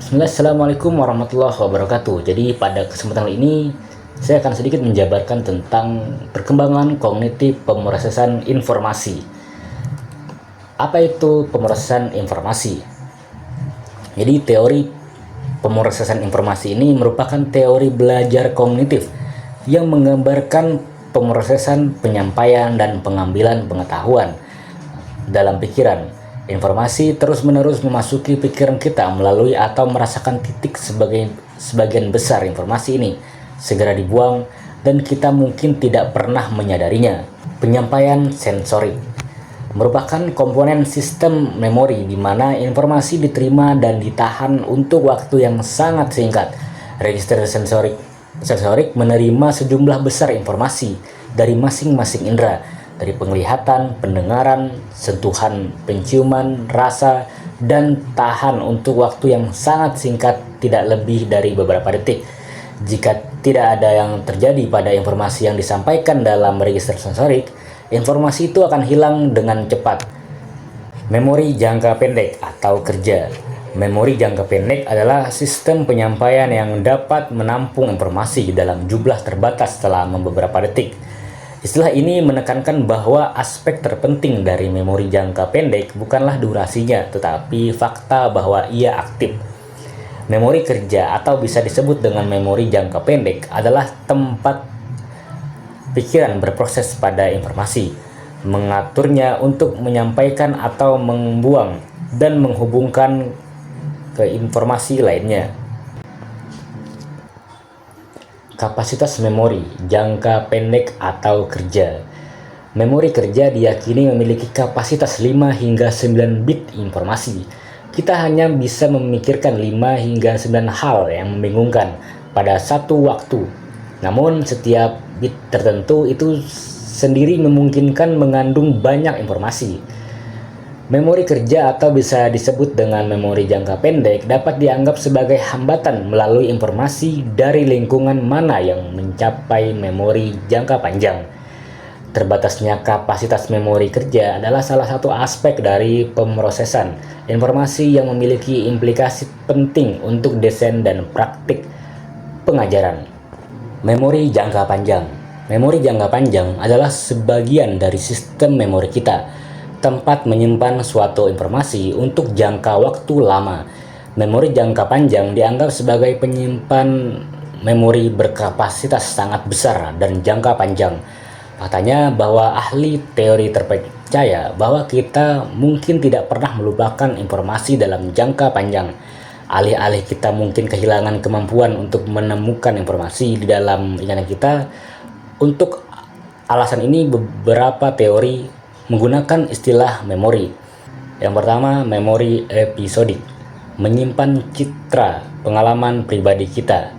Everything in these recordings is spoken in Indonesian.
Bismillah, Assalamualaikum warahmatullahi wabarakatuh. Jadi pada kesempatan kali ini saya akan sedikit menjabarkan tentang perkembangan kognitif pemrosesan informasi. Apa itu pemrosesan informasi? Jadi teori pemrosesan informasi ini merupakan teori belajar kognitif yang menggambarkan pemrosesan, penyampaian, dan pengambilan pengetahuan dalam pikiran. Informasi terus-menerus memasuki pikiran kita melalui atau merasakan titik sebagian besar informasi ini segera dibuang dan kita mungkin tidak pernah menyadarinya. Penyampaian sensorik merupakan komponen sistem memori di mana informasi diterima dan ditahan untuk waktu yang sangat singkat. Register sensorik menerima sejumlah besar informasi dari masing-masing indera, dari penglihatan, pendengaran, sentuhan, penciuman, rasa, dan tahan untuk waktu yang sangat singkat, tidak lebih dari beberapa detik. Jika tidak ada yang terjadi pada informasi yang disampaikan dalam register sensorik, informasi itu akan hilang dengan cepat. Memori jangka pendek atau kerja. Memori jangka pendek adalah sistem penyampaian yang dapat menampung informasi dalam jumlah terbatas selama beberapa detik. Istilah ini menekankan bahwa aspek terpenting dari memori jangka pendek bukanlah durasinya, tetapi fakta bahwa ia aktif. Memori kerja atau bisa disebut dengan memori jangka pendek adalah tempat pikiran berproses pada informasi, mengaturnya untuk menyampaikan atau membuang, dan menghubungkan ke informasi lainnya. Kapasitas memori jangka pendek atau kerja. Memori kerja diyakini memiliki kapasitas 5 hingga 9 bit informasi. Kita hanya bisa memikirkan 5 hingga 9 hal yang membingungkan pada satu waktu. Namun setiap bit tertentu itu sendiri memungkinkan mengandung banyak informasi. Memori kerja atau bisa disebut dengan memori jangka pendek dapat dianggap sebagai hambatan melalui informasi dari lingkungan mana yang mencapai memori jangka panjang. Terbatasnya kapasitas memori kerja adalah salah satu aspek dari pemrosesan informasi yang memiliki implikasi penting untuk desain dan praktik pengajaran. Memori jangka panjang. Memori jangka panjang adalah sebagian dari sistem memori kita, tempat menyimpan suatu informasi untuk jangka waktu lama. Memori jangka panjang dianggap sebagai penyimpan memori berkapasitas sangat besar dan jangka panjang. Faktanya bahwa ahli teori terpercaya bahwa kita mungkin tidak pernah melupakan informasi dalam jangka panjang. Alih-alih kita mungkin kehilangan kemampuan untuk menemukan informasi di dalam ingatan kita. Untuk alasan ini beberapa teori menggunakan istilah memori. Yang pertama, memori episodik, menyimpan citra pengalaman pribadi kita.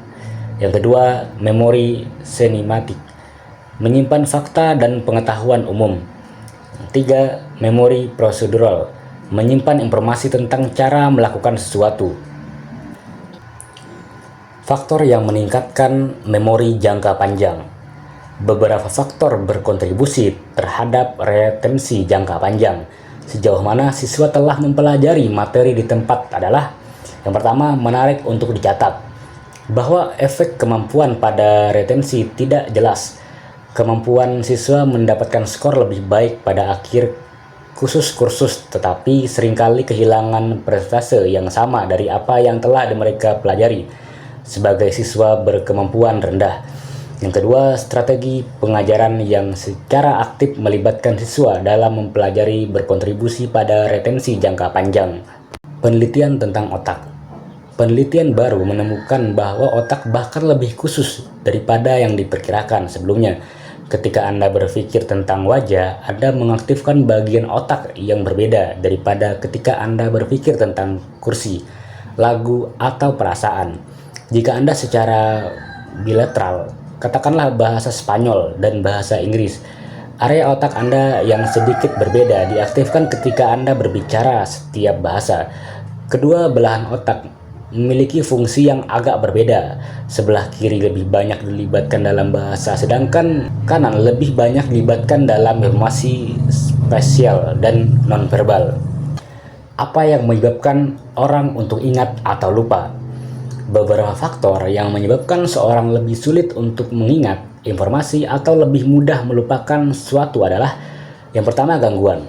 Yang kedua, memori sinematik, menyimpan fakta dan pengetahuan umum. Tiga, memori prosedural, menyimpan informasi tentang cara melakukan sesuatu. Faktor yang meningkatkan memori jangka panjang. Beberapa faktor berkontribusi terhadap retensi jangka panjang. Sejauh mana siswa telah mempelajari materi di tempat adalah: yang pertama, menarik untuk dicatat. Bahwa efek kemampuan pada retensi tidak jelas. Kemampuan siswa mendapatkan skor lebih baik pada akhir khusus kursus, tetapi seringkali kehilangan persentase yang sama dari apa yang telah mereka pelajari sebagai siswa berkemampuan rendah. Yang kedua, strategi pengajaran yang secara aktif melibatkan siswa dalam mempelajari berkontribusi pada retensi jangka panjang. Penelitian tentang otak. Penelitian baru menemukan bahwa otak bahkan lebih khusus daripada yang diperkirakan sebelumnya. Ketika Anda berpikir tentang wajah, Anda mengaktifkan bagian otak yang berbeda daripada ketika Anda berpikir tentang kursi, lagu, atau perasaan. Jika Anda secara bilateral, katakanlah bahasa Spanyol dan bahasa Inggris, area otak Anda yang sedikit berbeda diaktifkan ketika Anda berbicara setiap bahasa. Kedua belahan otak memiliki fungsi yang agak berbeda. Sebelah kiri lebih banyak dilibatkan dalam bahasa, sedangkan kanan lebih banyak dilibatkan dalam informasi spasial dan nonverbal. Apa yang menyebabkan orang untuk ingat atau lupa? Beberapa faktor yang menyebabkan seorang lebih sulit untuk mengingat informasi atau lebih mudah melupakan sesuatu adalah: yang pertama, gangguan;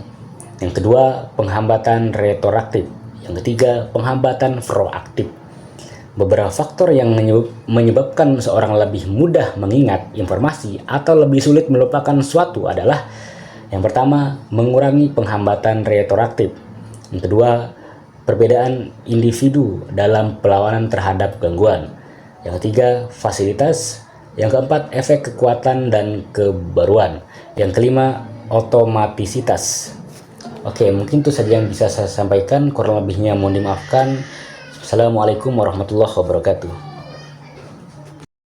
yang kedua, penghambatan retroaktif; yang ketiga, penghambatan proaktif. Beberapa faktor yang menyebabkan seorang lebih mudah mengingat informasi atau lebih sulit melupakan sesuatu adalah: yang pertama, mengurangi penghambatan retroaktif; yang kedua, perbedaan individu dalam perlawanan terhadap gangguan; yang ketiga, fasilitas; yang keempat, efek kekuatan dan kebaruan; yang kelima, otomatisitas. Oke, mungkin itu saja yang bisa saya sampaikan. Kurang lebihnya mohon dimaafkan. Assalamualaikum warahmatullahi wabarakatuh.